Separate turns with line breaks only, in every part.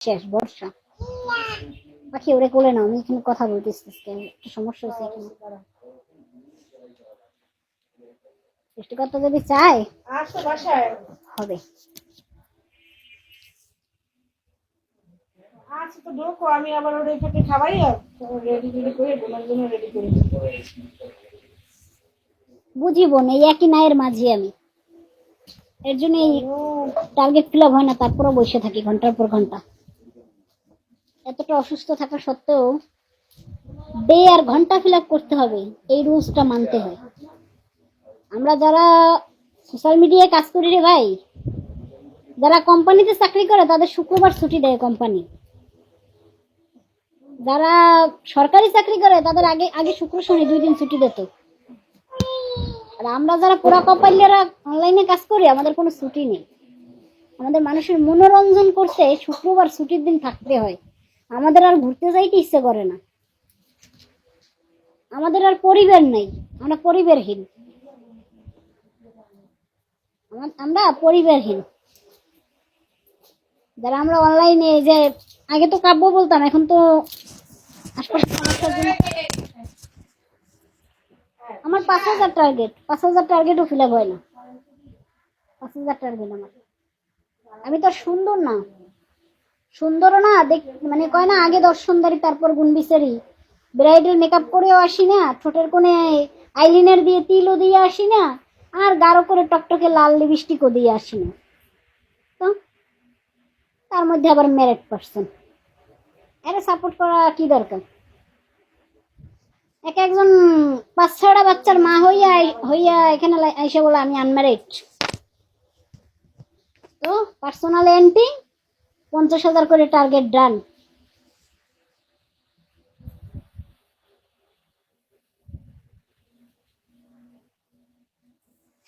শেষ বর্ষা। পাখি ওরে কোলে নাও, আমি এখানে কথা বলতেছি, একটু সমস্যা হচ্ছে এখানে। সৃষ্টিকর্তা যদি চায় হবে।
আচ্ছা তো ঢোকো, আমি আবার ওর এটাকে খাবাই রেডি রেডি করে বোনার জন্য রেডি করি।
বুঝিব না, এই একই নায়ের মাঝি আমি, এর জন্য এই টার্গেট ফিল আপ হয় না, তারপরও বসে থাকি ঘন্টার পর ঘন্টা। এতটা অসুস্থ থাকা সত্ত্বেও ডে আর ঘন্টা ফিল আপ করতে হবে, এই রুলসটা মানতে হয়। আমরা যারা সোশ্যাল মিডিয়ায় কাজ করি রে ভাই, যারা কোম্পানিতে চাকরি করে তাদের শুক্রবার ছুটি দেয় কোম্পানি। যারা সরকারি চাকরি করে তাদের আগে আগে শুক্র শনি 2 দিন ছুটি দিত। আর আমরা যারা পুরা কপালিয়ারা অনলাইনে কাজ করি, আমাদের কোনো ছুটি নেই। আমাদের মানুষের মনোরঞ্জন করতে শুক্রবার ছুটির দিন থাকতে হয়। আমাদের আর ঘুরতে যাইতে ইচ্ছে করে না, আমাদের আর পরিবার নেই, আমরা পরিবারহীন, আমরা পরিবারহীন। যারা আমরা অনলাইনে, যে আগে তো কাব্য বলতাম, এখন তো আশপাশের সমস্যার জন্য আমার 5,000 টার্গেট, 5,000 টার্গেটও ফিল আপ হয় না। 5,000 টার্গেট আমার। আমি তো সুন্দর না, সুন্দরও না দেখ, মানে কয় না আগে দর্শনদারি তারপর গুণ বিচারি। ব্রাইডাল মেকআপ করেও আসি না, ঠোঁটের কোণে আইলাইনার দিয়ে তিলও দিয়ে আসি না, আর গাঢ় করে টকটকে লাল লিপস্টিকও দিয়ে আসি না। তো তার মধ্যে আবার ম্যারিড পার্সন, এর সাপোর্ট করা কি দরকার? এক একজন 5-6টা বাচ্চার মা হইয়া হইয়া এখানে এসে বলে আমি আনম্যারিড। তো পার্সোনাল এন্ট্রি 50,000 করে টার্গেট ডান।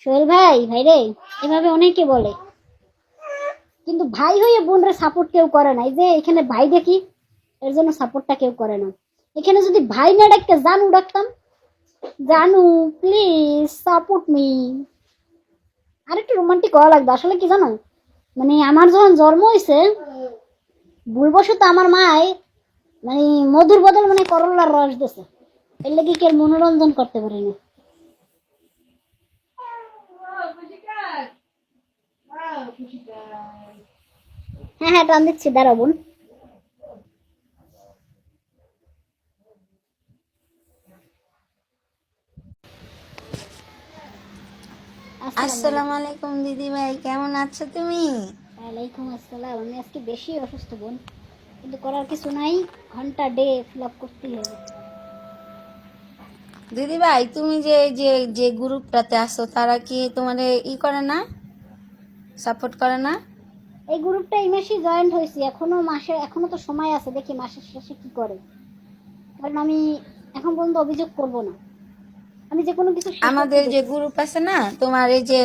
সোহেল ভাই, ভাই রে, এভাবে অনেকে বলে, কিন্তু ভাই হয়ে বোনরা সাপোর্ট কেউ করে না। এই যে এখানে ভাই দেখি, এর জন্য সাপোর্টটা কেউ করে না। এখানে যদি ভাই না ডাকতে জানু ডাকতাম, জানু প্লিজ সাপোর্ট মি, আরেকটু রোমান্টিক হওয়া লাগবে। আসলে কি জানো, মানে আমার যখন জন্ম হয়েছে, ভুলবশত আমার মায় মানে মধুর বদল মানে করলার রস দিছে, এর লেগে কেউ মনোরঞ্জন করতে পারে না। হ্যাঁ হ্যাঁ, টান দিচ্ছি, দাঁড়া বোন।
আসসালামু আলাইকুম দিদি ভাই, কেমন আছো তুমি?
ওয়ালাইকুম আসসালাম। আমি আজকে বেশি অসুস্থ বোন, কিন্তু করার কিছু নাই, ঘন্টা ডে ফিল আপ করতেই হবে।
দিদি ভাই, তুমি যে যে যে গ্রুপটাতে আছো, তারা কি তোমার করে না, সাপোর্ট করে না?
এই গ্রুপটা এই মাসেই জয়েন্ট হয়েছি, এখনো তো সময় আছে, দেখি মাসের শেষে কি করে। কারণ আমি এখন পর্যন্ত অভিযোগ করব না, আমি যে কোনো কিছু
আমাদের যে গ্রুপ আছে না তোমার, এই যে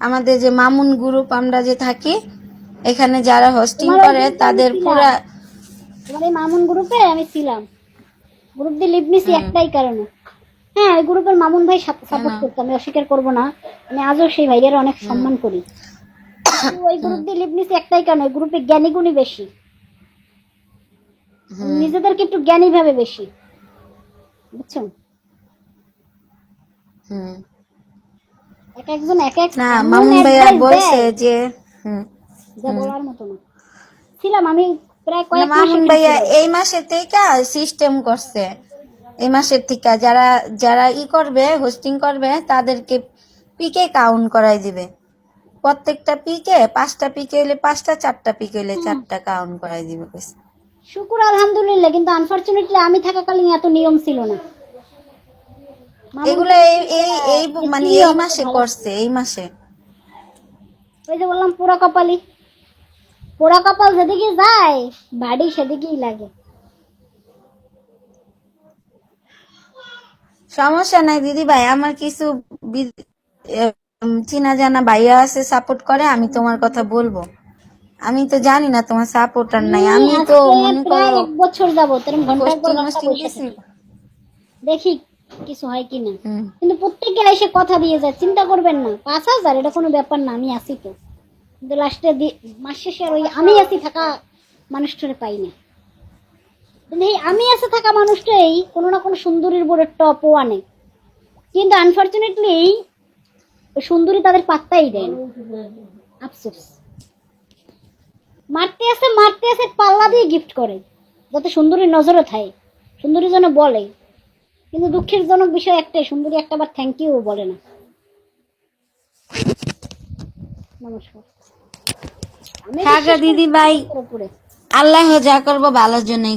আমাদের যে মামুন গ্রুপ আমরা যে থাকি, এখানে যারা হোস্টিং করে তাদের পুরা,
তোমার এই মামুন গ্রুপে আমি ছিলাম, গ্রুপ দিয়ে লিভ নিছি একটাই কারণে। হ্যাঁ, এই গ্রুপের মামুন ভাই সাপোর্ট করতো, আমি অস্বীকার করব না, আমি আজও সেই ভাইয়ের অনেক সম্মান করি। ওই গ্রুপ দিয়ে লিভ নিছি একটাই কারণে, ওই গ্রুপে জ্ঞানী গুণী বেশি, নিজেদেরকে একটু জ্ঞানী ভাবে বেশি, বুঝছো? এক একজন এক এক
না মামুন ভাইয়া বলছে যে
যা বলার মতো না। ছিলাম আমি প্রায় কয়েক মাস।
মামুন ভাইয়া এই মাসের থেকে সিস্টেম করছে, এই মাসের থেকে যারা যারা করবে, হোস্টিং করবে, তাদেরকে পিকে কাউন্ট করাই দিবে। প্রত্যেকটা পিকে 5টা পিকে হলে 5টা, 4টা পিকে হলে 4টা কাউন্ট করাই দিবে।
শুকুর আলহামদুলিল্লাহ, কিন্তু আনফরচুনেটলি আমি থাকাকালীন এত নিয়ম ছিল না।
এগুলো এই মানে এই মাসে করছে, এই মাসে।
ওই যে বললাম পোড়া কপালি, পোড়া কপাল যেদিকে যায় বাড়ি সেদিকেই লাগে।
সমস্যা নাই দিদি ভাই, আমার কিছু চিনা জানা ভাইয়া আছে সাপোর্ট করে, আমি তোমার কথা বলবো। আমি তো জানি না তোমার সাপোর্টার নাই, আমি তো মনে করো
1 বছর যাবত এরকম ঘন্টার পর ঘন্টা বসে
দিছি।
দেখি কিছু হয় কিনা, কিন্তু প্রত্যেকে এসে কথা দিয়ে যায়। চিন্তা করবেন না, 5,000 এটা কোনো ব্যাপার না, আমি আছি তো। কিন্তু লাস্টে মাস শেষে আর ওই আমি আছি থাকা মানুষটারে পাই না। কিন্তু এই আমি আছে থাকা মানুষটাই কোনো না কোনো সুন্দরীর বোর্ডের টপও আনে, কিন্তু আনফর্চুনেটলি ওই সুন্দরী তাদের পাত্তাই দেয় না। আফসোস। মারতে আছে পাল্লা দিয়ে গিফট করে যাতে সুন্দরীর নজরে থাকে, সুন্দরী যেন বলে। কিন্তু দুঃখের জনক বিষয় একটাই, সুন্দরী একটাবার থ্যাংক ইউ বলে না। নমস্কার। আমি
থাকা দিদি ভাই,
উপরে
আল্লাহ যা করবো ভালোর জন্যই